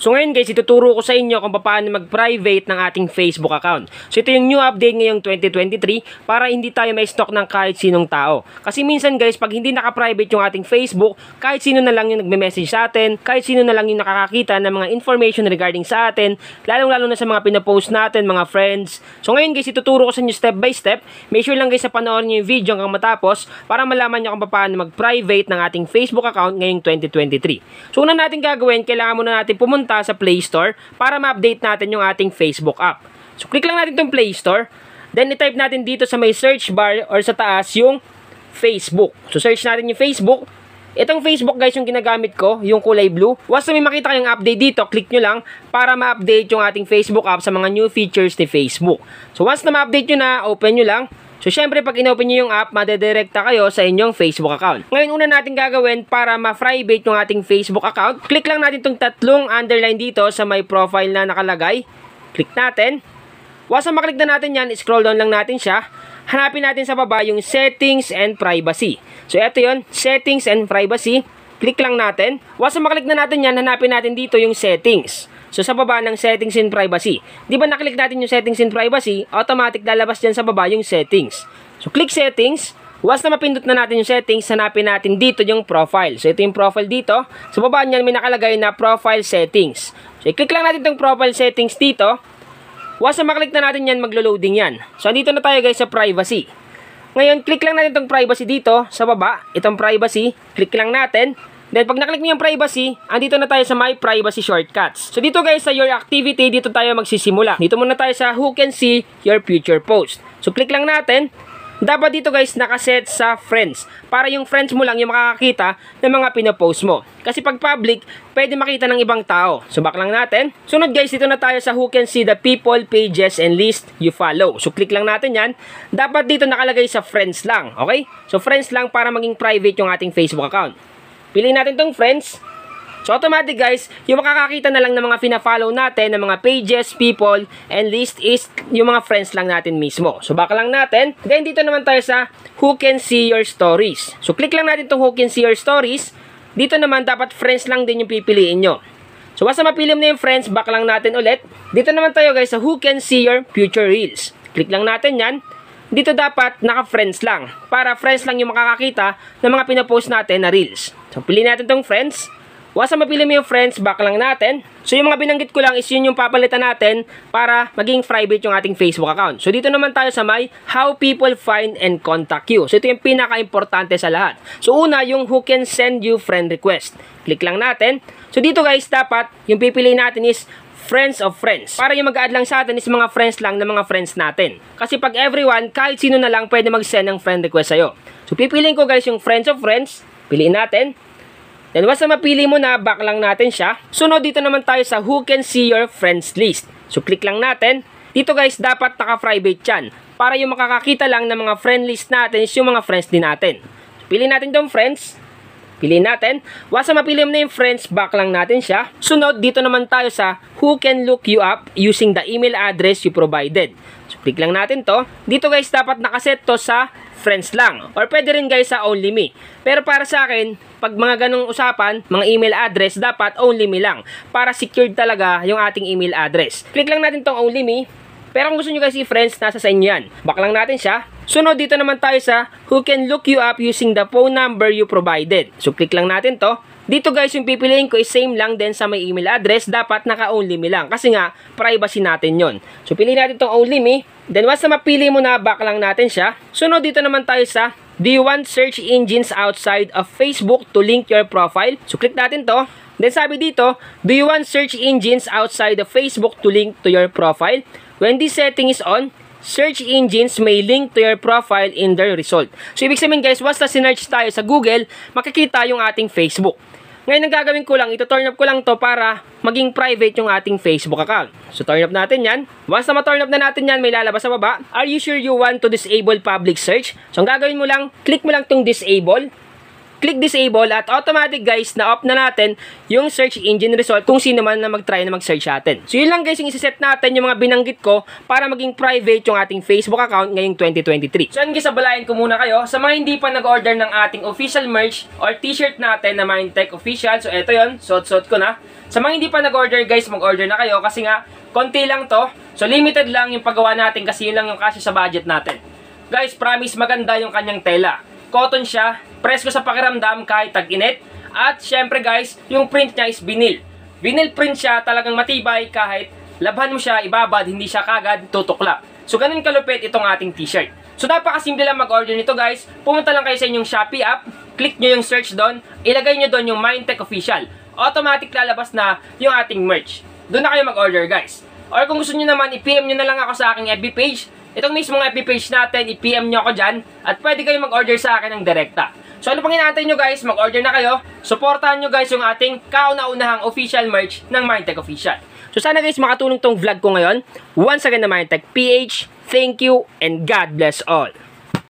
So ngayon guys, ituturo ko sa inyo kung paano mag-private ng ating Facebook account. So ito yung new update ngayong 2023 para hindi tayo may stock ng kahit sinong tao. Kasi minsan guys, pag hindi naka-private yung ating Facebook, kahit sino na lang yung nagme-message sa atin, kahit sino na lang yung nakakakita ng mga information regarding sa atin, lalong-lalo na sa mga pinapost natin, mga friends. So ngayon guys, ituturo ko sa inyo step by step. Make sure lang guys na panoorin nyo yung video hanggang matapos para malaman nyo kung paano mag-private ng ating Facebook account ngayong 2023. So una natin gagawin, kailangan muna natin pumunta sa Play Store para ma-update natin yung ating Facebook app. So click lang natin itong Play Store, then i-type natin dito sa may search bar or sa taas yung Facebook. So search natin yung Facebook. Itong Facebook guys yung ginagamit ko, yung kulay blue. Once na may makita kayong update dito, click nyo lang para ma-update yung ating Facebook app sa mga new features ni Facebook. So once na ma-update nyo na, open nyo lang. So, syempre, pag inopen nyo yung app, madedirekta kayo sa inyong Facebook account. Ngayon, una natin gagawin para ma-private yung ating Facebook account. Click lang natin itong tatlong underline dito sa may profile na nakalagay. Click natin. Once na maklik na natin yan, scroll down lang natin siya. Hanapin natin sa baba yung Settings and Privacy. So, eto yun, Settings and Privacy. Click lang natin. Once na maklik na natin yan, hanapin natin dito yung Settings. So, sa baba ng Settings and Privacy. Di ba naklik natin yung Settings and Privacy, automatic lalabas dyan sa baba yung Settings. So, click Settings. Once na mapindot na natin yung Settings, hanapin natin dito yung Profile. So, ito yung Profile dito. Sa baba niyan, may nakalagay na Profile Settings. So, i-click lang natin itong Profile Settings dito. Once na maklik na natin yan, maglo-loading yan. So, dito na tayo guys sa Privacy. Ngayon, click lang natin itong Privacy dito, sa baba. Itong Privacy, click lang natin. Then, pag naklik mo yung privacy, andito na tayo sa my privacy shortcuts. So, dito guys, sa your activity, dito tayo magsisimula. Dito muna tayo sa who can see your future post. So, click lang natin. Dapat dito guys, nakaset sa friends. Para yung friends mo lang yung makakakita ng mga pinapost mo. Kasi pag public, pwede makita ng ibang tao. So, back lang natin. Sunod guys, dito na tayo sa who can see the people, pages, and list you follow. So, click lang natin yan. Dapat dito nakalagay sa friends lang. Okay? So, friends lang para maging private yung ating Facebook account. Piliin natin tong friends. So, automatic guys, yung makakakita na lang ng mga fina-follow natin, ng mga pages, people, and list is yung mga friends lang natin mismo. So, back lang natin. Then, dito naman tayo sa who can see your stories. So, click lang natin tong who can see your stories. Dito naman, dapat friends lang din yung pipiliin nyo. So, basta mapili mo na yung friends, back lang natin ulit. Dito naman tayo guys sa who can see your future reels. Click lang natin yan. Dito dapat naka-friends lang. Para friends lang yung makakakita ng mga pinapost natin na reels. So, piliin natin tong friends. Once na mapili mo yung friends, back lang natin. So, yung mga binanggit ko lang is yun yung papalitan natin para maging private yung ating Facebook account. So, dito naman tayo sa may how people find and contact you. So, ito yung pinaka-importante sa lahat. So, una, yung who can send you friend request. Click lang natin. So, dito guys, dapat yung pipiliin natin is friends of friends. Para yung mag-add lang sa atin is mga friends lang ng mga friends natin. Kasi pag everyone, kahit sino na lang pwede mag-send ng friend request sa'yo. So, pipiliin ko guys yung friends of friends. Piliin natin. Then, once na mapili mo na, back lang natin siya. Sunod, dito naman tayo sa who can see your friends list. So, click lang natin. Dito guys, dapat naka-private yan. Para yung makakakita lang ng mga friend list natin is yung mga friends din natin. So, piliin natin tong friends. Piliin natin. Once na mapili mo na yung friends, back lang natin siya. Sunod, dito naman tayo sa who can look you up using the email address you provided. So, click lang natin to. Dito guys, dapat nakaset to sa friends lang. Or pwede rin guys sa only me. Pero para sa akin, pag mga ganong usapan, mga email address, dapat only me lang. Para secured talaga yung ating email address. Click lang natin tong only me. Pero kung gusto nyo guys i-friends, nasa sa inyo yan. Back lang natin siya. Sunod, dito naman tayo sa who can look you up using the phone number you provided. So, click lang natin to. Dito guys, yung pipiliin ko is same lang din sa may email address. Dapat naka-only me lang. Kasi nga, privacy natin yon. So, piliin natin tong only me. Then, once na mapili mo na, back lang natin siya. Sunod, dito naman tayo sa do you want search engines outside of Facebook to link your profile? So, click natin to. Then, sabi dito, do you want search engines outside of Facebook to link to your profile? When this setting is on, search engines may link to your profile in their result. So, ibig sabihin guys, once na sinearch tayo sa Google, makikita yung ating Facebook. Ngayon, ang gagawin ko lang, ito-turn up ko lang to para maging private yung ating Facebook account. So, turn up natin yan. Once na ma-turn up na natin yan, may lalabas sa baba. Are you sure you want to disable public search? So, ang gagawin mo lang, click mo lang tong disable. click disable at automatic guys na off na natin yung search engine result kung sino man na mag-try na mag-search natin. So yun lang guys yung isa-set natin yung mga binanggit ko para maging private yung ating Facebook account ngayong 2023. So yun guys, sabalayan ko muna kayo. Sa mga hindi pa nag-order ng ating official merch or t-shirt natin na Mindtech Official, so eto yun, suot-suot ko na. Sa mga hindi pa nag-order guys, mag-order na kayo kasi nga konti lang to. So limited lang yung paggawa natin kasi yun lang yung kasya sa budget natin. Guys, promise maganda yung kanyang tela. Cotton siya, presko sa pakiramdam kahit tag-init. At syempre guys, yung print niya is vinyl. Vinyl print siya, talagang matibay kahit labhan mo siya, ibabad, hindi siya kagad tutuklap. So ganun kalupit itong ating t-shirt. So napakasimple lang mag-order nito guys. Pumunta lang kayo sa inyong Shopee app, click nyo yung search doon, ilagay nyo doon yung Mindtech Official. Automatic lalabas na yung ating merch. Doon na kayo mag-order guys. Or kung gusto nyo naman, i-PM nyo na lang ako sa aking FB page. Itong mismong FB page natin, i-PM nyo ako dyan. At pwede kayo mag-order sa akin ng direkta. So ano pang inaantay nyo guys, mag-order na kayo. Supportahan nyo guys yung ating kauna-unahang official merch ng Mindtech Official. So sana guys makatulong tong vlog ko ngayon. Once again na Mindtech PH, thank you and God bless all.